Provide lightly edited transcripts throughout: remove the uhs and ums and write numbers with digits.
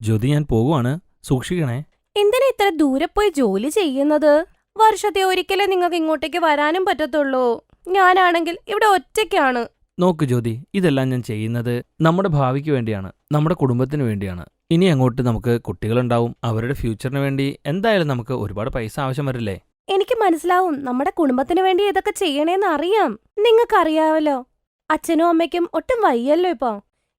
ജ്യോതി, ഞാൻ പോകുവാണ്. സൂക്ഷിക്കണേ. എന്തിനാ ഇത്ര ദൂരെ പോയി ജോലി ചെയ്യുന്നത്? വർഷത്തെ ഒരിക്കലേ നിങ്ങൾക്ക് ഇങ്ങോട്ടേക്ക് വരാനും പറ്റത്തുള്ളൂ. ഞാനാണെങ്കിൽ ഇവിടെ ഒറ്റയ്ക്കാണ്. നോക്ക് ജ്യോതി, ഇതെല്ലാം ഞാൻ ചെയ്യുന്നത് നമ്മുടെ ഭാവിക്ക് വേണ്ടിയാണ്, നമ്മുടെ കുടുംബത്തിന് വേണ്ടിയാണ്. ഇനി അങ്ങോട്ട് നമുക്ക് കുട്ടികളുണ്ടാവും. അവരുടെ ഫ്യൂച്ചറിന് വേണ്ടി എന്തായാലും നമുക്ക് ഒരുപാട് പൈസ ആവശ്യം വരില്ലേ? എനിക്ക് മനസ്സിലാവും, നമ്മുടെ കുടുംബത്തിന് വേണ്ടി ഇതൊക്കെ ചെയ്യണേന്ന് അറിയാം. നിങ്ങൾക്കറിയാവല്ലോ, അച്ഛനും അമ്മയ്ക്കും ഒട്ടും വയ്യല്ലോ ഇപ്പൊ.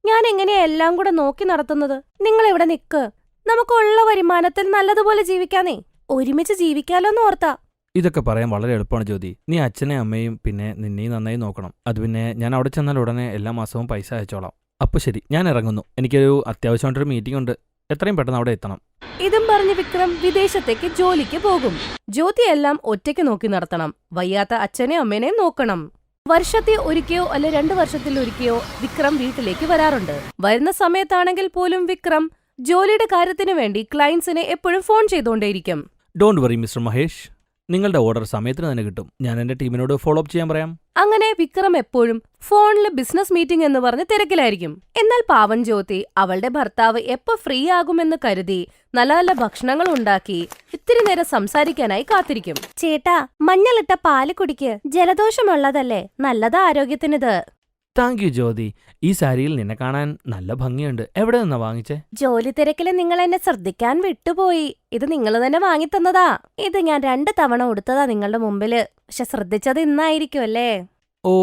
ഞാൻ എങ്ങനെയാ എല്ലാം കൂടെ നോക്കി നടത്തുന്നത്? നിങ്ങൾ ഇവിടെ നിക്ക്, നമുക്കുള്ള വരുമാനത്തിൽ നല്ലതുപോലെ ജീവിക്കാന്നേ. ഒരുമിച്ച് ജീവിക്കാലോന്ന് ഓർത്താ. ഇതൊക്കെ പറയാൻ വളരെ എളുപ്പമാണ് ജ്യോതി. നീ അച്ഛനെയും അമ്മയും പിന്നെ നിന്നെയും നന്നായി നോക്കണം. അത് പിന്നെ ഞാൻ അവിടെ ചെന്നാൽ ഉടനെ എല്ലാ മാസവും പൈസ അയച്ചോളാം. അപ്പോൾ ശരി, ഞാൻ ഇറങ്ങുന്നു. എനിക്കൊരു അത്യാവശ്യമായിട്ടൊരു മീറ്റിംഗ് ഉണ്ട്. എത്രയും പെട്ടെന്ന് അവിടെ എത്തണം. ഇതും പറഞ്ഞ് വിക്രം വിദേശത്തേക്ക് ജോലിക്ക് പോകും. ജ്യോതി എല്ലാം ഒറ്റയ്ക്ക് നോക്കി നടത്തണം. വയ്യാത്ത അച്ഛനെയും അമ്മേനെയും നോക്കണം. വർഷത്തെ ഒരിക്കയോ അല്ല 2 വർഷത്തിൽ ഒരിക്കയോ വിക്രം വീട്ടിലേക്ക് വരാറുണ്ട്. വരുന്ന സമയത്താണെങ്കിൽ പോലും വിക്രം ജോലിയുടെ കാര്യത്തിനു വേണ്ടി ക്ലയൻസിനെ എപ്പോഴും ഫോൺ ചെയ്തുകൊണ്ടേയിരിക്കും. ഡോണ്ട് വറി മിസ്റ്റർ മഹേഷ്, നിങ്ങളുടെ ഓർഡർ സമയത്തിന് തന്നെ കിട്ടും. ഞാൻ എൻ്റെ ടീമിനോട് ഫോളോ അപ്പ് ചെയ്യാൻ പറയാം. അങ്ങനെ വിക്രം എപ്പോഴും ഫോണിൽ ബിസിനസ് മീറ്റിംഗ് എന്ന് പറഞ്ഞ് തിരക്കിലായിരിക്കും. എന്നാൽ പാവൻ ജ്യോതി അവളുടെ ഭർത്താവ് എപ്പോ ഫ്രീ ആകുമെന്ന് കരുതി നല്ല നല്ല ഭക്ഷണങ്ങൾ ഉണ്ടാക്കി ഇത്തിരി നേരം സംസാരിക്കാനായി കാത്തിരിക്കും. ചേട്ടാ, മഞ്ഞളിട്ട പാല് കുടിക്ക്, ജലദോഷമുള്ളതല്ലേ, നല്ലതാ ആരോഗ്യത്തിനിത്. താങ്ക് യു ജ്യോതി. ഈ സാരിയിൽ നിന്നെ കാണാൻ നല്ല ഭംഗിയുണ്ട്. എവിടെ നിന്നാ വാങ്ങിച്ചേ? ജോലി തിരക്കില് നിങ്ങൾ എന്നെ ശ്രദ്ധിക്കാൻ വിട്ടുപോയി. ഇത് നിങ്ങൾ തന്നെ വാങ്ങിത്തന്നതാ. ഇത് ഞാൻ 2 തവണ ഉടുത്തതാ നിങ്ങളുടെ മുമ്പില്. പക്ഷെ ശ്രദ്ധിച്ചത് ഇന്നായിരിക്കും അല്ലേ? ഓ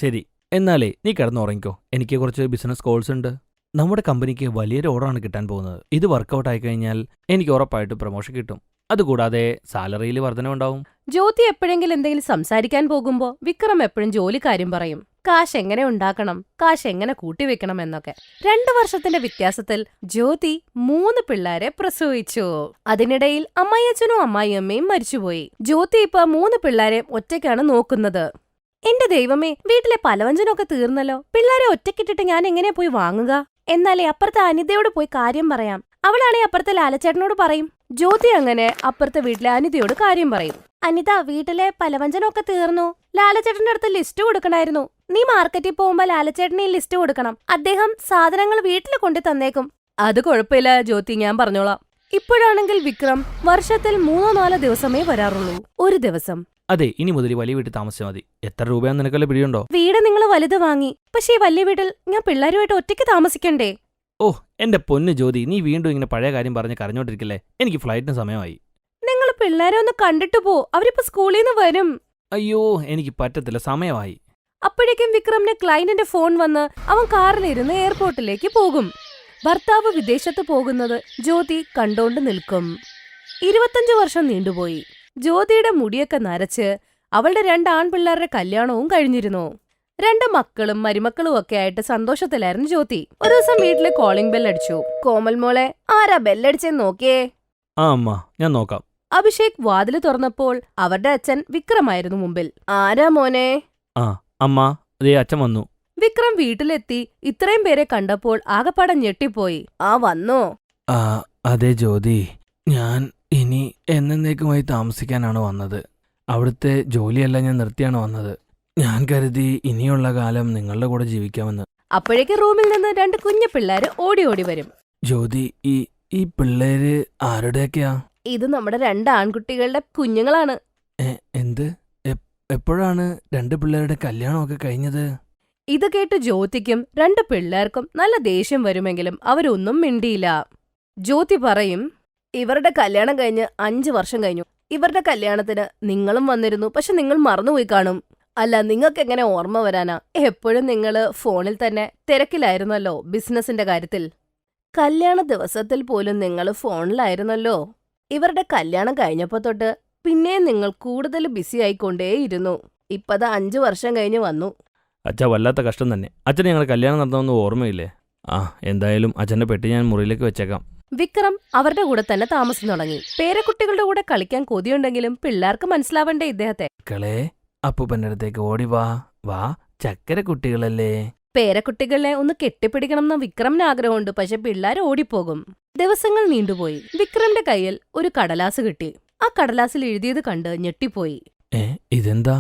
ശരി. എന്നാലേ നീ കിടന്നുറങ്ങിക്കോ. എനിക്ക് കുറച്ച് ബിസിനസ് കോൾസ് ഉണ്ട്. നമ്മുടെ കമ്പനിക്ക് വലിയൊരു ഓർഡറാണ് കിട്ടാൻ പോകുന്നത്. ഇത് വർക്കൗട്ട് ആയി കഴിഞ്ഞാൽ എനിക്ക് ഉറപ്പായിട്ട് പ്രൊമോഷൻ കിട്ടും. അതുകൂടാതെ സാലറിയിൽ വർധനവുണ്ടാവും. ജ്യോതി എപ്പോഴെങ്കിലും എന്തെങ്കിലും സംസാരിക്കാൻ പോകുമ്പോ വിക്രം എപ്പോഴും ജോലി കാര്യം പറയും. കാശ് എങ്ങനെ ഉണ്ടാക്കണം, കാശ് എങ്ങനെ കൂട്ടിവെക്കണം എന്നൊക്കെ. 2 വർഷത്തിന്റെ വ്യത്യാസത്തിൽ ജ്യോതി 3 പിള്ളേരെ പ്രസവിച്ചു. അതിനിടയിൽ അമ്മായിയച്ഛനും അമ്മായിയമ്മയും മരിച്ചുപോയി. ജ്യോതി ഇപ്പൊ 3 പിള്ളേരെ ഒറ്റയ്ക്കാണ് നോക്കുന്നത്. എന്റെ ദൈവമേ, വീട്ടിലെ പലവ്യഞ്ജനമൊക്കെ തീർന്നല്ലോ. പിള്ളേരെ ഒറ്റയ്ക്കിട്ടിട്ട് ഞാൻ എങ്ങനെ പോയി വാങ്ങുക? എന്നാലേ അപ്പുറത്തെ അനിതയോട് പോയി കാര്യം പറയാം. അവളാണെ അപ്പുറത്തെ ലാലച്ചേട്ടനോട് പറയും. ജ്യോതി അങ്ങനെ അപ്പുറത്തെ വീട്ടിലെ അനിതയോട് കാര്യം പറയും. അനിത, വീട്ടിലെ പലവ്യഞ്ജനമൊക്കെ തീർന്നു. ലാലച്ചേട്ടന്റെ അടുത്ത് ലിസ്റ്റ് കൊടുക്കണായിരുന്നു. നീ മാർക്കറ്റിൽ പോകുമ്പോ ലാലച്ചേട്ടന് ഈ ലിസ്റ്റ് കൊടുക്കണം. അദ്ദേഹം സാധനങ്ങൾ വീട്ടിൽ കൊണ്ടു തന്നേക്കും. അത് കുഴപ്പമില്ല ജ്യോതി, ഞാൻ പറഞ്ഞോളാം. ഇപ്പോഴാണെങ്കിൽ വിക്രം വർഷത്തിൽ 3-4 ദിവസമേ വരാറുള്ളൂ. ഒരു ദിവസം. അതെ, ഇനി മുതൽ വലിയ വീട്ടിൽ താമസിച്ചാൽ മതി. എത്ര രൂപയാന്ന് നിനക്കല്ല പിടിയുണ്ടോ? വീട് നിങ്ങൾ വലുത് വാങ്ങി, പക്ഷേ ഈ വലിയ വീട്ടിൽ ഞാൻ പിള്ളേരുമായിട്ട് ഒറ്റയ്ക്ക് താമസിക്കണ്ടേ? ഓ എന്റെ പൊന്ന് ജ്യോതി, നീ വീണ്ടും ഇങ്ങനെ പഴയ കാര്യം പറഞ്ഞ് കരഞ്ഞോണ്ടിരിക്കല്ലേ. എനിക്ക് ഫ്ലൈറ്റിന് സമയമായി. നിങ്ങൾ പിള്ളേരെ ഒന്ന് കണ്ടിട്ട് പോ, അവരിപ്പോ സ്കൂളിൽ നിന്ന് വരും. അയ്യോ, എനിക്ക് പറ്റത്തില്ല, സമയമായി. അപ്പോഴേക്കും വിക്രമിന് ക്ലയന്റിന്റെ ഫോൺ വന്ന് അവൻ കാറിലിരുന്ന് എയർപോർട്ടിലേക്ക് പോകും. ഭർത്താവ് വിദേശത്ത് പോകുന്നത് ജ്യോതി കണ്ടോണ്ട് നിൽക്കും. 25 വർഷം നീണ്ടുപോയി. ജ്യോതിയുടെ മുടിയൊക്കെ നരച്ച് അവളുടെ 2 ആൺപിള്ളേരുടെ കല്യാണവും കഴിഞ്ഞിരുന്നു. 2 മക്കളും മരുമക്കളും ഒക്കെ ആയിട്ട് സന്തോഷത്തിലായിരുന്നു ജ്യോതി. ഒരു ദിവസം വീട്ടിലെ കോളിംഗ് ബെൽ അടിച്ചു. കോമൽ മോളെ, ആരാ ബെല്ലടിച്ചെന്ന് നോക്കിയേ. ആ അമ്മ, ഞാൻ നോക്കാം. അഭിഷേക് വാതില് തുറന്നപ്പോൾ അവരുടെ അച്ഛൻ വിക്രമായിരുന്നു മുമ്പിൽ. ആരാ മോനെ? ആ അമ്മ, അതേ അച്ഛൻ വന്നു. വിക്രം വീട്ടിലെത്തി ഇത്രയും പേരെ കണ്ടപ്പോൾ ആകപ്പാടെ ഞെട്ടിപ്പോയി. ആ വന്നോ? അതെ ജ്യോതി, ഞാൻ ഇനി എന്നേക്കുമായി താമസിക്കാനാണ് വന്നത്. അവിടുത്തെ ജോലിയല്ല ഞാൻ നിർത്തിയാണ് വന്നത്. ഞാൻ കരുതി ഇനിയുള്ള കാലം നിങ്ങളുടെ കൂടെ ജീവിക്കാമെന്ന്. അപ്പോഴേക്ക് റൂമിൽ നിന്ന് 2 കുഞ്ഞു പിള്ളേര് ഓടി ഓടി വരും. ജ്യോതി, ഈ പിള്ളേര് ആരുടെയൊക്കെയാ? ഇത് നമ്മുടെ 2 ആൺകുട്ടികളുടെ കുഞ്ഞുങ്ങളാണ്. എന്ത്? എപ്പോഴാണ് 2 പിള്ളേരുടെ കല്യാണമൊക്കെ കഴിഞ്ഞത്? ഇത് കേട്ട് ജ്യോതിക്കും 2 പിള്ളേർക്കും നല്ല ദേഷ്യം വരുമെങ്കിലും അവരൊന്നും മിണ്ടിയില്ല. ജ്യോതി പറയും, ഇവരുടെ കല്യാണം കഴിഞ്ഞ് 5 വർഷം കഴിഞ്ഞു. ഇവരുടെ കല്യാണത്തിന് നിങ്ങളും വന്നിരുന്നു, പക്ഷെ നിങ്ങൾ മറന്നുപോയി കാണും. അല്ല, നിങ്ങൾക്ക് എങ്ങനെ ഓർമ്മ വരാനാ? എപ്പോഴും നിങ്ങള് ഫോണിൽ തന്നെ തിരക്കിലായിരുന്നല്ലോ ബിസിനസിന്റെ കാര്യത്തിൽ. കല്യാണ ദിവസത്തിൽ പോലും നിങ്ങൾ ഫോണിലായിരുന്നല്ലോ. ഇവരുടെ കല്യാണം കഴിഞ്ഞപ്പോ തൊട്ട് പിന്നെയും നിങ്ങൾ കൂടുതൽ ബിസി ആയിക്കൊണ്ടേയിരുന്നു. ഇപ്പതാ 5 വർഷം കഴിഞ്ഞ് വന്നു. അച്ഛ, വല്ലാത്ത കഷ്ടം തന്നെ. അച്ഛന് ഞങ്ങൾ കല്യാണം നടന്നതൊന്നും ഓർമ്മയില്ലേ? എന്തായാലും അച്ഛന്റെ പെട്ടി ഞാൻ മുറിയിലേക്ക് വെച്ചേക്കാം. വിക്രം അവരുടെ കൂടെ തന്നെ താമസം തുടങ്ങി. പേരക്കുട്ടികളുടെ കൂടെ കളിക്കാൻ കൊതിയുണ്ടെങ്കിലും പിള്ളേർക്ക് മനസ്സിലാവണ്ടേ ഇദ്ദേഹത്തെ. മക്കളെ, അപ്പൂപ്പന്റെ അടുത്തേക്ക് ഓടി വാ, ചക്കര കുട്ടികളല്ലേ. പേരക്കുട്ടികളെ ഒന്ന് കെട്ടിപ്പിടിക്കണമെന്ന് വിക്രമിന് ആഗ്രഹമുണ്ട്, പക്ഷെ പിള്ളേർ ഓടിപ്പോകും. ദിവസങ്ങൾ നീണ്ടുപോയി. വിക്രമിന്റെ കയ്യിൽ ഒരു കടലാസ് കിട്ടി. ആ കടലാസിൽ എഴുതിയത് കണ്ട് ഞെട്ടിപ്പോയി. ഇതെന്താ?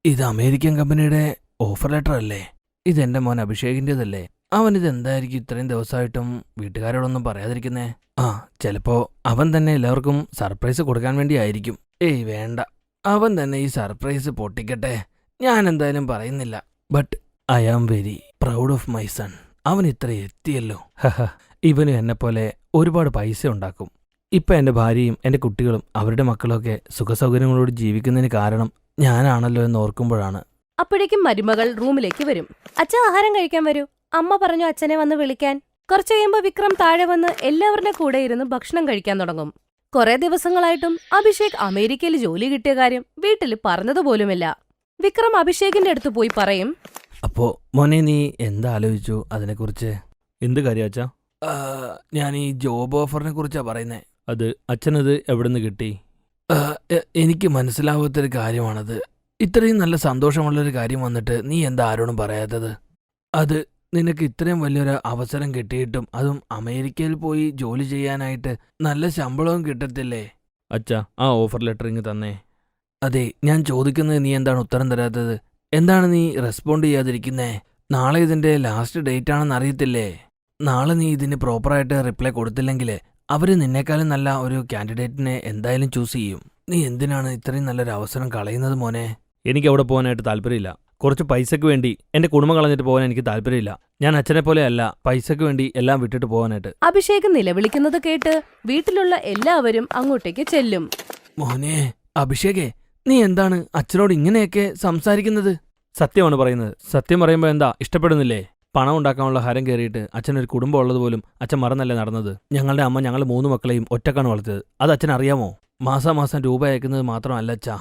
ഇത് അമേരിക്കൻ കമ്പനിയുടെ ഓഫർ ലെറ്റർ അല്ലേ? ഇതെന്റെ മോൻ അഭിഷേകിന്റേതല്ലേ? അവനിത് എന്തായിരിക്കും ഇത്രയും ദിവസമായിട്ടും വീട്ടുകാരോടൊന്നും പറയാതിരിക്കുന്നേ? ആ, ചിലപ്പോ അവൻ തന്നെ എല്ലാവർക്കും സർപ്രൈസ് കൊടുക്കാൻ വേണ്ടി ആയിരിക്കും. ഏയ് വേണ്ട, അവൻ തന്നെ ഈ സർപ്രൈസ് പൊട്ടിക്കട്ടെ. ഞാൻ എന്തായാലും പറയുന്നില്ല. But I am very proud of my son. അവൻ ഇത്ര എത്തിയല്ലോ. ഇവന് എന്നെപ്പോലെ ഒരുപാട് പൈസ ഉണ്ടാക്കും. ഇപ്പൊ എന്റെ ഭാര്യയും എന്റെ കുട്ടികളും അവരുടെ മക്കളൊക്കെ സുഖസൗകര്യങ്ങളോട് ജീവിക്കുന്നതിന് കാരണം ഞാനാണല്ലോ എന്ന് ഓർക്കുമ്പോഴാണ്. അപ്പോഴേക്കും മരുമകൾ റൂമിലേക്ക് വരും. അച്ഛൻ ആഹാരം കഴിക്കാൻ വരൂ, അമ്മ പറഞ്ഞു അച്ഛനെ വന്ന് വിളിക്കാൻ. കുറച്ചു കഴിയുമ്പോ വിക്രം താഴെ വന്ന് എല്ലാവരുടെ കൂടെ ഇരുന്ന് ഭക്ഷണം കഴിക്കാൻ തുടങ്ങും. കുറെ ദിവസങ്ങളായിട്ടും അഭിഷേക് അമേരിക്കയിൽ ജോലി കിട്ടിയ കാര്യം വീട്ടിൽ പറഞ്ഞതുപോലുമില്ല. വിക്രം അഭിഷേകിന്റെ അടുത്ത് പോയി പറയും, അപ്പോ മോനെ, നീ എന്താ ആലോചിച്ചു അതിനെക്കുറിച്ച്? എന്ത് കാര്യം അച്ഛാ? ഞാൻ ഈ ജോബ് ഓഫറിനെ കുറിച്ചാ പറയുന്നേ. അത് അച്ഛനത് എവിടെ നിന്ന് കിട്ടി? എനിക്ക് മനസ്സിലാവാത്തൊരു കാര്യമാണത്. ഇത്രയും നല്ല സന്തോഷമുള്ളൊരു കാര്യം വന്നിട്ട് നീ എന്താ ആരോടും പറയാത്തത്? അത് നിനക്ക് ഇത്രയും വലിയൊരു അവസരം കിട്ടിയിട്ടും അതും അമേരിക്കയിൽ പോയി ജോലി ചെയ്യാനായിട്ട് നല്ല ശമ്പളവും കിട്ടത്തില്ലേ? അച്ഛാ, ആ ഓഫർ ലെറ്റർ ഇങ്ങ് തന്നേ. അതെ, ഞാൻ ചോദിക്കുന്നത് നീ എന്താണ് ഉത്തരം തരാത്തത്? എന്താണ് നീ റെസ്പോണ്ട് ചെയ്യാതിരിക്കുന്നേ? നാളെ ഇതിന്റെ ലാസ്റ്റ് ഡേറ്റ് ആണെന്ന് അറിയത്തില്ലേ? നാളെ നീ ഇതിന് പ്രോപ്പറായിട്ട് റിപ്ലൈ കൊടുത്തില്ലെങ്കിൽ അവര് നിന്നേക്കാളും നല്ല ഒരു കാൻഡിഡേറ്റിനെ എന്തായാലും ചൂസ് ചെയ്യും. നീ എന്തിനാണ് ഇത്രയും നല്ലൊരു അവസരം കളയുന്നത് മോനെ? എനിക്ക് അവിടെ പോകാനായിട്ട് താല്പര്യമില്ല. കുറച്ച് പൈസക്ക് വേണ്ടി എന്റെ കുടുംബം കളഞ്ഞിട്ട് പോകാൻ എനിക്ക് താല്പര്യമില്ല. ഞാൻ അച്ഛനെ പോലെ അല്ല പൈസക്ക് വേണ്ടി എല്ലാം വിട്ടിട്ട് പോകാനായിട്ട്. അഭിഷേക് നിലവിളിക്കുന്നത് കേട്ട് വീട്ടിലുള്ള എല്ലാവരും അങ്ങോട്ടേക്ക് ചെല്ലും. മോനെ അഭിഷേകേ, നീ എന്താണ് അച്ഛനോട് ഇങ്ങനെയൊക്കെ സംസാരിക്കുന്നത്? സത്യമാണ് പറയുന്നത്. സത്യം പറയുമ്പോൾ എന്താ ഇഷ്ടപ്പെടുന്നില്ലേ? പണം ഉണ്ടാക്കാനുള്ള ഹരം കയറിയിട്ട് അച്ഛനൊരു കുടുംബം ഉള്ളതുപോലും അച്ഛൻ മറന്നല്ലേ നടന്നത്. ഞങ്ങളുടെ അമ്മ ഞങ്ങൾ 3 മക്കളെയും ഒറ്റക്കാണ് വളർത്തിയത്. അത് അച്ഛൻ അറിയാമോ? മാസാമാസം രൂപ അയക്കുന്നത് മാത്രമല്ല അച്ഛാ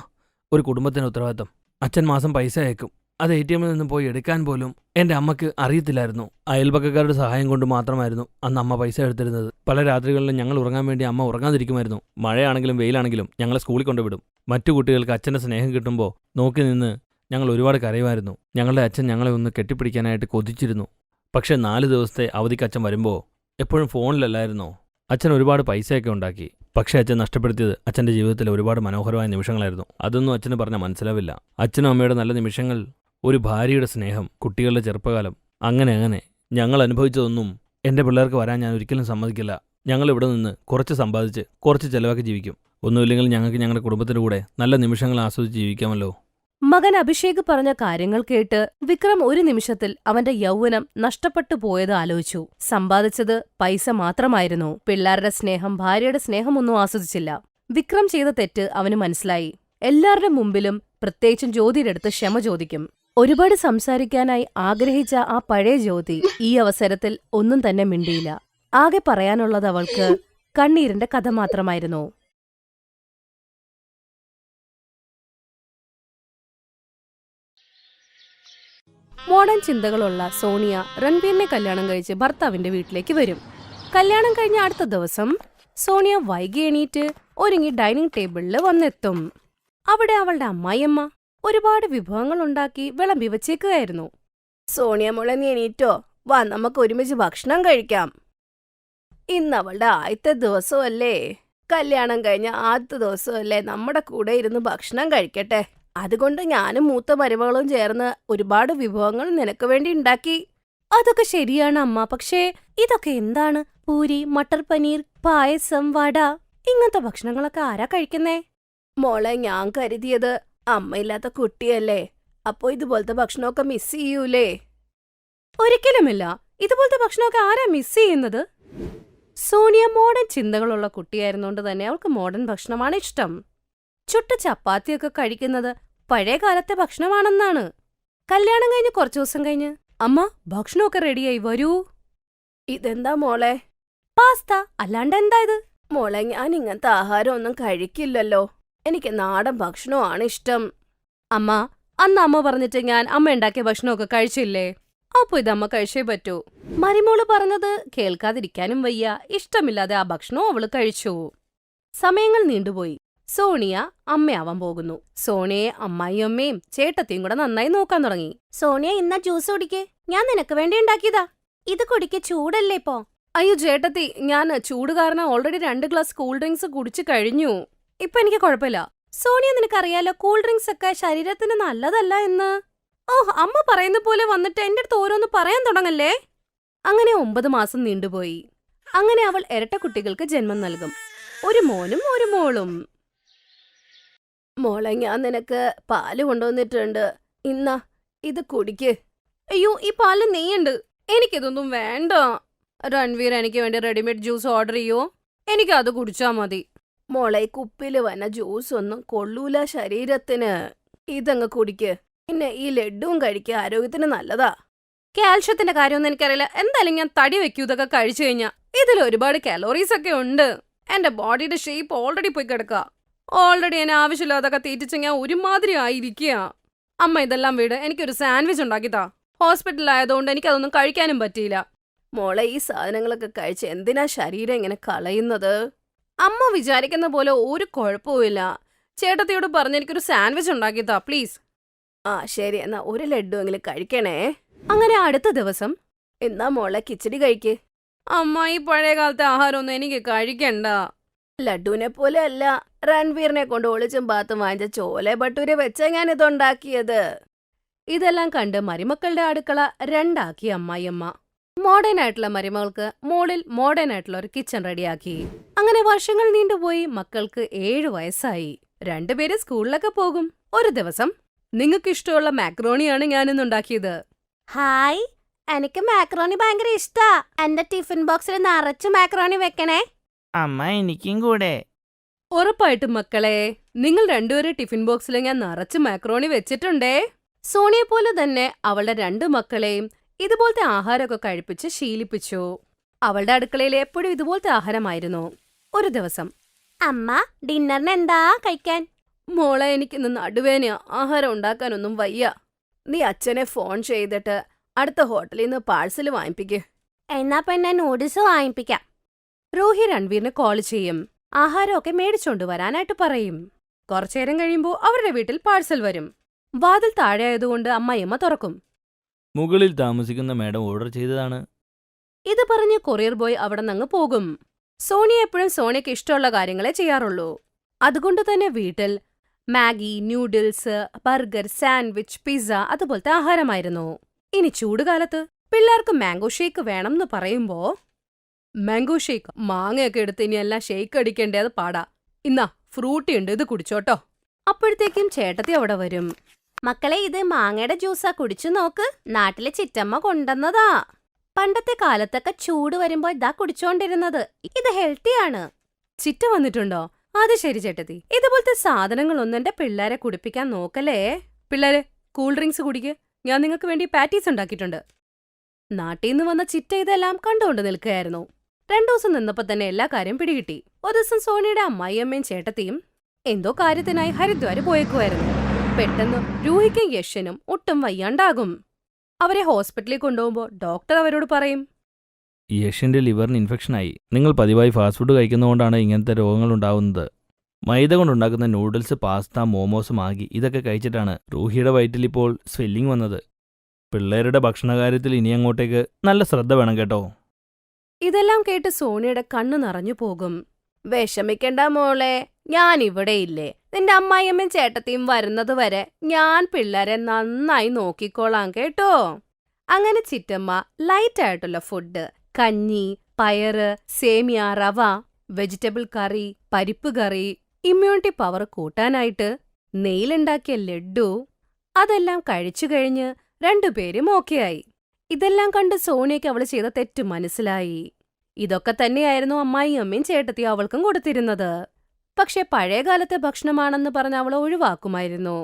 ഒരു കുടുംബത്തിന് ഉത്തരവാദിത്തം. അച്ഛൻ മാസം പൈസ അയക്കും. അത് ATM-ൽ നിന്നും പോയി എടുക്കാൻ പോലും എൻ്റെ അമ്മയ്ക്ക് അറിയത്തില്ലായിരുന്നു. അയൽപക്കക്കാരുടെ സഹായം കൊണ്ട് മാത്രമായിരുന്നു അന്ന് അമ്മ പൈസ എടുത്തിരുന്നത്. പല രാത്രികളിലും ഞങ്ങൾ ഉറങ്ങാൻ വേണ്ടി അമ്മ ഉറങ്ങാതിരിക്കുമായിരുന്നു. മഴയാണെങ്കിലും വെയിലാണെങ്കിലും ഞങ്ങളെ സ്കൂളിൽ കൊണ്ടുവിടും. മറ്റു കുട്ടികൾക്ക് അച്ഛൻ്റെ സ്നേഹം കിട്ടുമ്പോൾ നോക്കി നിന്ന് ഞങ്ങൾ ഒരുപാട് കരയുമായിരുന്നു. ഞങ്ങളുടെ അച്ഛൻ ഞങ്ങളെ ഒന്ന് കെട്ടിപ്പിടിക്കാനായിട്ട് കൊതിച്ചിരുന്നു. പക്ഷേ 4 ദിവസത്തെ അവധിക്ക് അച്ഛൻ വരുമ്പോൾ എപ്പോഴും ഫോണിലല്ലായിരുന്നോ? അച്ഛൻ ഒരുപാട് പൈസയൊക്കെ ഉണ്ടാക്കി. പക്ഷേ അച്ഛൻ നഷ്ടപ്പെടുത്തിയത് അച്ഛൻ്റെ ജീവിതത്തിലെ ഒരുപാട് മനോഹരമായ നിമിഷങ്ങളായിരുന്നു. അതൊന്നും അച്ഛന് പറഞ്ഞാൽ മനസ്സിലാവില്ല. അച്ഛനും അമ്മയുടെ നല്ല നിമിഷങ്ങൾ, ഒരു ഭാര്യയുടെ സ്നേഹം, കുട്ടികളുടെ ചെറുപ്പകാലം, അങ്ങനെ ഞങ്ങൾ അനുഭവിച്ചതൊന്നും എൻ്റെ പിള്ളേർക്ക് വരാൻ ഞാൻ ഒരിക്കലും സമ്മതിക്കില്ല. ഞങ്ങൾ ഇവിടെ നിന്ന് കുറച്ച് സമ്പാദിച്ച് കുറച്ച് ചെലവാക്കി ജീവിക്കും. ഒന്നുമില്ലെങ്കിൽ ഞങ്ങൾക്ക് ഞങ്ങളുടെ കുടുംബത്തിൻ്റെ കൂടെ നല്ല നിമിഷങ്ങൾ ആസ്വദിച്ച് ജീവിക്കാമല്ലോ. മകൻ അഭിഷേക് പറഞ്ഞ കാര്യങ്ങൾ കേട്ട് വിക്രം ഒരു നിമിഷത്തിൽ അവന്റെ യൗവനം നഷ്ടപ്പെട്ടു പോയത് ആലോചിച്ചു. സമ്പാദിച്ചത് പൈസ മാത്രമായിരുന്നു. പിള്ളേരുടെ സ്നേഹം, ഭാര്യയുടെ സ്നേഹമൊന്നും ആസ്വദിച്ചില്ല. വിക്രം ചെയ്ത തെറ്റ് അവന് മനസ്സിലായി. എല്ലാവരുടെ മുമ്പിലും, പ്രത്യേകിച്ചും ജ്യോതിയുടെ അടുത്ത് ക്ഷമ ചോദിക്കും. ഒരുപാട് സംസാരിക്കാനായി ആഗ്രഹിച്ച ആ പഴയ ജ്യോതി ഈ അവസരത്തിൽ ഒന്നും തന്നെ മിണ്ടിയില്ല. ആകെ പറയാനുള്ളത് അവൾക്ക് കണ്ണീരിന്റെ കഥ മാത്രമായിരുന്നു. മോഡേൺ ചിന്തകളുള്ള സോണിയ രൺബീറിനെ കല്യാണം കഴിച്ച് ഭർത്താവിന്റെ വീട്ടിലേക്ക് വരും. കല്യാണം കഴിഞ്ഞ അടുത്ത ദിവസം സോണിയ വൈകി എണീറ്റ് ഒരുങ്ങി ഡൈനിങ് ടേബിളിൽ വന്നെത്തും. അവിടെ അവളുടെ അമ്മായിയമ്മ ഒരുപാട് വിഭവങ്ങൾ ഉണ്ടാക്കി വിളമ്പി വച്ചേക്കുകയായിരുന്നു. സോണിയ മോളെ, നീ എണീറ്റോ? വാ, നമുക്ക് ഒരുമിച്ച് ഭക്ഷണം കഴിക്കാം. ഇന്ന് അവളുടെ ആദ്യത്തെ ദിവസമല്ലേ? കല്യാണം കഴിഞ്ഞ ആദ്യത്തെ ദിവസമല്ലേ? നമ്മുടെ കൂടെ ഇരുന്ന് ഭക്ഷണം കഴിക്കട്ടെ. അതുകൊണ്ട് ഞാനും മൂത്ത മരുമകളും ചേർന്ന് ഒരുപാട് വിഭവങ്ങൾ നിനക്ക് വേണ്ടി ഉണ്ടാക്കി. അതൊക്കെ ശരിയാണ് അമ്മ, പക്ഷേ ഇതൊക്കെ എന്താണ്? പൂരി, മട്ടർ പനീർ, പായസം, വട, ഇങ്ങനത്തെ ഭക്ഷണങ്ങളൊക്കെ ആരാ കഴിക്കുന്നേ? മോളെ, ഞാൻ കരുതിയത് അമ്മയില്ലാത്ത കുട്ടിയല്ലേ, അപ്പോ ഇതുപോലത്തെ ഭക്ഷണമൊക്കെ മിസ് ചെയ്യൂലേ? ഒരിക്കലുമില്ല. ഇതുപോലത്തെ ഭക്ഷണമൊക്കെ ആരാ മിസ് ചെയ്യുന്നത്? സോണിയ മോഡേൺ ചിന്തകളുള്ള കുട്ടിയായിരുന്നോണ്ട് തന്നെ അവൾക്ക് മോഡേൺ ഭക്ഷണമാണ് ഇഷ്ടം. ചുട്ട ചപ്പാത്തിയൊക്കെ കഴിക്കുന്നത് പഴയ കാലത്തെ ഭക്ഷണമാണെന്നാണ്. കല്യാണം കഴിഞ്ഞ് കുറച്ചു ദിവസം കഴിഞ്ഞ്, അമ്മ ഭക്ഷണമൊക്കെ റെഡിയായി, വരൂ. ഇതെന്താ മോളെ? പാസ്ത. അല്ലാണ്ട് എന്താ ഇത്? മോളെ, ഞാൻ ഇങ്ങനത്തെ ആഹാരം ഒന്നും കഴിക്കില്ലല്ലോ. എനിക്ക് നാടൻ ഭക്ഷണമാണ് ഇഷ്ടം. അമ്മ, അന്ന് അമ്മ പറഞ്ഞിട്ട് ഞാൻ അമ്മ ഉണ്ടാക്കിയ ഭക്ഷണമൊക്കെ കഴിച്ചില്ലേ? അപ്പൊ ഇതമ്മ കഴിച്ചേ പറ്റൂ. മരുമോള് പറഞ്ഞത് കേൾക്കാതിരിക്കാനും വയ്യ. ഇഷ്ടമില്ലാതെ ആ ഭക്ഷണവും അവള് കഴിച്ചു. സമയങ്ങൾ നീണ്ടുപോയി. സോണിയ അമ്മയാവാൻ പോകുന്നു. സോണിയെ അമ്മായിയമ്മയും ചേട്ടത്തിയും കൂടെ നന്നായി നോക്കാൻ തുടങ്ങി. സോണിയ, ഇന്ന ജ്യൂസ് കുടിക്കേ, ഞാൻ നിനക്ക് വേണ്ടി ഉണ്ടാക്കിയതാ. ഇത് കുടിക്ക, ചൂടല്ലേ ഇപ്പോ? അയ്യോ ചേട്ടത്തി, ഞാൻ ചൂട് കാരണം ഓൾറെഡി 2 ഗ്ലാസ് കൂൾ ഡ്രിങ്ക്സ് കുടിച്ചു കഴിഞ്ഞു. ഇപ്പൊ എനിക്ക് കുഴപ്പമില്ല. സോണിയ, നിനക്കറിയാലോ കൂൾ ഡ്രിങ്ക്സ് ഒക്കെ ശരീരത്തിന് നല്ലതല്ല എന്ന്. ഓഹ്, അമ്മ പറയുന്ന പോലെ വന്നിട്ട് എന്റെ അടുത്ത് ഓരോന്ന് പറയാൻ തുടങ്ങല്ലേ. അങ്ങനെ 9 മാസം നീണ്ടുപോയി. അങ്ങനെ അവൾ ഇരട്ട കുട്ടികൾക്ക് ജന്മം നൽകും, ഒരു മോനും ഒരു മോളും. മോളെ, ഞാൻ നിനക്ക് പാല് കൊണ്ടുവന്നിട്ടുണ്ട്, ഇന്നാ ഇത് കുടിക്ക്. അയ്യോ, ഈ പാല് നെയ്യുണ്ട്, എനിക്കിതൊന്നും വേണ്ട. രൺവീർ എനിക്ക് വേണ്ടി റെഡിമെയ്ഡ് ജ്യൂസ് ഓർഡർ ചെയ്യോ, എനിക്കത് കുടിച്ചാ മതി. മോളെ, കുപ്പില് വന്ന ജ്യൂസ് ഒന്നും കൊള്ളൂല ശരീരത്തിന്, ഇതങ്ങ് കുടിക്ക്. പിന്നെ ഈ ലഡ്ഡുവും കഴിക്കുക, ആരോഗ്യത്തിന് നല്ലതാ. കാൽഷ്യത്തിന്റെ കാര്യമൊന്നും എനിക്കറിയില്ല, എന്തായാലും ഞാൻ തടി വെക്കൂ ഇതൊക്കെ കഴിച്ചു കഴിഞ്ഞാ. ഇതിൽ ഒരുപാട് കാലോറീസ് ഒക്കെ ഉണ്ട്. എന്റെ ബോഡിയുടെ ഷേപ്പ് ഓൾറെഡി പോയി കിടക്കുക. ഓൾറെഡി എന്നെ ആവശ്യമില്ലാതൊക്കെ തീറ്റിച്ച് ഞാൻ ഒരുമാതിരി ആയിരിക്കുക. അമ്മ ഇതെല്ലാം വീട്, എനിക്കൊരു സാൻഡ്വിച്ച് ഉണ്ടാക്കിത്താ. ഹോസ്പിറ്റലിലായതുകൊണ്ട് എനിക്കതൊന്നും കഴിക്കാനും പറ്റിയില്ല. മോളെ, ഈ സാധനങ്ങളൊക്കെ കഴിച്ച് എന്തിനാ ശരീരം ഇങ്ങനെ കളയുന്നത്? അമ്മ വിചാരിക്കുന്ന പോലെ ഒരു കുഴപ്പവുമില്ല. ചേട്ടത്തിയോട് പറഞ്ഞ് എനിക്കൊരു സാൻഡ്വിച്ച് ഉണ്ടാക്കിത്താ പ്ലീസ്. ആ ശരി, എന്നാ ഒരു ലഡ്ഡു എങ്കിലും കഴിക്കണേ. അങ്ങനെ അടുത്ത ദിവസം, എന്നാ മോളെ കിച്ചടി കഴിക്ക്. അമ്മ, ഈ പഴയ കാലത്തെ ആഹാരമൊന്നും എനിക്ക് കഴിക്കണ്ട. ലഡുവിനെ പോലെ അല്ല, രൺവീറിനെ കൊണ്ട് ഒളിച്ചും പാത്തും വാങ്ങിച്ച ചോലെ ഭട്ടൂരെ വെച്ചാ ഞാൻ ഇതുണ്ടാക്കിയത്. ഇതെല്ലാം കണ്ട് മരുമക്കളുടെ അടുക്കള രണ്ടാക്കി അമ്മായിയമ്മ. മോഡേൺ ആയിട്ടുള്ള മരുമകൾക്ക് മോളിൽ മോഡേൺ ആയിട്ടുള്ള ഒരു കിച്ചൺ റെഡിയാക്കി. അങ്ങനെ വർഷങ്ങൾ നീണ്ടുപോയി. മക്കൾക്ക് 7 വയസ്സായി. 2 പേര് സ്കൂളിലൊക്കെ പോകും. ഒരു ദിവസം, നിങ്ങൾക്ക് ഇഷ്ടമുള്ള മാക്രോണിയാണ് ഞാനിന്ന് ഉണ്ടാക്കിയത്. ഹായ്, എനിക്ക് മാക്രോണി ഭയങ്കര ഇഷ്ടാ. എന്റെ ടിഫിൻ ബോക്സിൽ നിറച്ച് മാക്രോണി വെക്കണേ. അമ്മ, എനിക്കും കൂടെ. ഉറപ്പായിട്ടും മക്കളെ, നിങ്ങൾ 2 പേരും ടിഫിൻ ബോക്സിൽ ഞാൻ നിറച്ച് മാക്രോണി വെച്ചിട്ടുണ്ടേ. സോണിയെ പോലെ തന്നെ അവളുടെ 2 മക്കളെയും ഇതുപോലത്തെ ആഹാരമൊക്കെ കഴിപ്പിച്ച് ശീലിപ്പിച്ചു. അവളുടെ അടുക്കളയിൽ എപ്പോഴും ഇതുപോലത്തെ ആഹാരമായിരുന്നു. ഒരു ദിവസം, അമ്മ, ഡിന്നറിന് എന്താ കഴിക്കാൻ? മോളെ, എനിക്കിന്ന് നടുവേനയാ, ആഹാരം ഉണ്ടാക്കാനൊന്നും വയ്യ. നീ അച്ഛനെ ഫോൺ ചെയ്തിട്ട് അടുത്ത ഹോട്ടലിൽ നിന്ന് പാഴ്സൽ വാങ്ങിപ്പിക്ക്. എന്നാ പിന്നെ നൂഡിൽസ് വാങ്ങിപ്പിക്കാം. റൂഹി രൺവീറിന് കോൾ ചെയ്യും. ആഹാരമൊക്കെ മേടിച്ചോണ്ട് വരാനായിട്ട് പറയും. കുറച്ചേരം കഴിയുമ്പോൾ അവരുടെ വീട്ടിൽ പാഴ്സൽ വരും. വാതിൽ താഴെയായതുകൊണ്ട് അമ്മായിയമ്മ തുറക്കും. മുകളിൽ താമസിക്കുന്ന മാഡം ഓർഡർ ചെയ്തതാണ്. ഇത് പറഞ്ഞ് കൊറിയർ ബോയ് അവിടെ നിന്ന് പോകും. സോണി എപ്പോഴും സോണിക്ക് ഇഷ്ടമുള്ള കാര്യങ്ങളെ ചെയ്യാറുള്ളൂ. അതുകൊണ്ട് തന്നെ വീട്ടിൽ Maggi, noodles, burger, sandwich, pizza അതുപോലത്തെ ആഹാരമായിരുന്നു. ഇനി ചൂടുകാലത്ത് പിള്ളേർക്ക് മാംഗോ ഷേക്ക് വേണമെന്ന് പറയുമ്പോ, മാംഗോ ഷേക്ക്, മാങ്ങയൊക്കെ എടുത്ത് ഇനി എല്ലാം ഷേക്ക് അടിക്കേണ്ടത് പാടാ. ഇന്നാ ഫ്രൂട്ടി ഉണ്ട്, ഇത് കുടിച്ചോട്ടോ. അപ്പോഴത്തേക്കും ചേട്ടത്തി അവിടെ വരും. മക്കളെ, ഇത് മാങ്ങയുടെ ജ്യൂസാ, കുടിച്ചു നോക്ക്. നാട്ടിലെ ചിറ്റമ്മ കൊണ്ടുവന്നതാ. പണ്ടത്തെ കാലത്തൊക്കെ ചൂട് വരുമ്പോ ഇതാ കുടിച്ചോണ്ടിരുന്നത്. ഇത് ഹെൽത്തിയാണ്. ചിറ്റ വന്നിട്ടുണ്ടോ? അത് ശരി ചേട്ടത്തി. ഇതുപോലത്തെ സാധനങ്ങളൊന്നും എന്റെ പിള്ളേരെ കുടിപ്പിക്കാൻ നോക്കല്ലേ. പിള്ളേരെ, കൂൾ ഡ്രിങ്ക്സ് കുടിക്ക്. ഞാൻ നിങ്ങൾക്ക് വേണ്ടി പാറ്റീസ് ഉണ്ടാക്കിയിട്ടുണ്ട്. നാട്ടിൽ നിന്ന് വന്ന ചിറ്റ ഇതെല്ലാം കണ്ടുകൊണ്ട് നിൽക്കുകയായിരുന്നു. 2 ദിവസം നിന്നപ്പോ തന്നെ എല്ലാ കാര്യം പിടികിട്ടി. ഒരു ദിവസം സോണിയുടെ അമ്മായിയമ്മയും ചേട്ടത്തിയും എന്തോ കാര്യത്തിനായി ഹരിദ്വാര് പോയേക്കുമായിരുന്നു. പെട്ടെന്ന് രൂഹിക്കും യശനും ഒട്ടും വയ്യാണ്ടാകും. അവരെ ഹോസ്പിറ്റലിൽ കൊണ്ടുപോകുമ്പോൾ ഡോക്ടർ അവരോട് പറയും, യഷിന്റെ ലിവറിന് ഇൻഫെക്ഷനായി. നിങ്ങൾ പതിവായി ഫാസ്റ്റ് ഫുഡ് കഴിക്കുന്നതുകൊണ്ടാണ് ഇങ്ങനത്തെ രോഗങ്ങൾ ഉണ്ടാവുന്നത്. മൈദ കൊണ്ടുണ്ടാക്കുന്ന നൂഡിൽസ്, പാസ്ത, മോമോസ്, മാഗി ഇതൊക്കെ കഴിച്ചിട്ടാണ് റൂഹിയുടെ വയറ്റിൽ ഇപ്പോൾ സ്വെല്ലിംഗ് വന്നത്. പിള്ളേരുടെ ഭക്ഷണകാര്യത്തിൽ ഇനി അങ്ങോട്ടേക്ക് നല്ല ശ്രദ്ധ വേണം കേട്ടോ. ഇതെല്ലാം കേട്ട് സോണിയുടെ കണ്ണു നിറഞ്ഞു പോകും. വിഷമിക്കണ്ട മോളെ, ഞാൻ ഇവിടെയില്ലേ. നിന്റെ അമ്മായിയമ്മയും ചേട്ടത്തിയും വരുന്നത് വരെ ഞാൻ പിള്ളേരെ നന്നായി നോക്കിക്കോളാം കേട്ടോ. അങ്ങനെ ചിറ്റമ്മ ലൈറ്റായിട്ടുള്ള ഫുഡ്, കഞ്ഞി, പയറ്, സേമിയ, റവ, വെജിറ്റബിൾ കറി, പരിപ്പ് കറി, ഇമ്മ്യൂണിറ്റി പവർ കൂട്ടാനായിട്ട് നെയ്യിലുണ്ടാക്കിയ ലഡ്ഡു, അതെല്ലാം കഴിച്ചു കഴിഞ്ഞ് 2 പേരും ഓക്കെയായി. ഇതെല്ലാം കണ്ട് സോണിയയ്ക്ക് അവൾ ചെയ്ത തെറ്റ് മനസ്സിലായി. ഇതൊക്കെ തന്നെയായിരുന്നു അമ്മായിയമ്മയും ചേട്ടത്തിയും അവൾക്കും കൊടുത്തിരുന്നത്. പക്ഷെ പഴയകാലത്തെ ഭക്ഷണമാണെന്ന് പറഞ്ഞ് അവൾ ഒഴിവാക്കുമായിരുന്നു.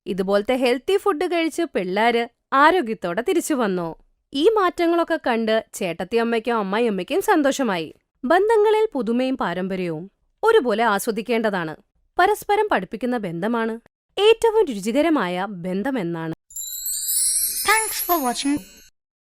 ഇതുപോലത്തെ ഹെൽത്തി ഫുഡ് കഴിച്ച് പിള്ളേര് ആരോഗ്യത്തോടെ തിരിച്ചു വന്നു. ഈ മാറ്റങ്ങളൊക്കെ കണ്ട് ചേട്ടത്തിയമ്മയ്ക്കും അമ്മായിയമ്മയ്ക്കും സന്തോഷമായി. ബന്ധങ്ങളിൽ പുതുമയും പാരമ്പര്യവും ഒരുപോലെ ആസ്വദിക്കേണ്ടതാണ്. പരസ്പരം പഠിപ്പിക്കുന്ന ബന്ധമാണ് ഏറ്റവും രുചികരമായ ബന്ധമെന്നാണ്. Thanks for watching.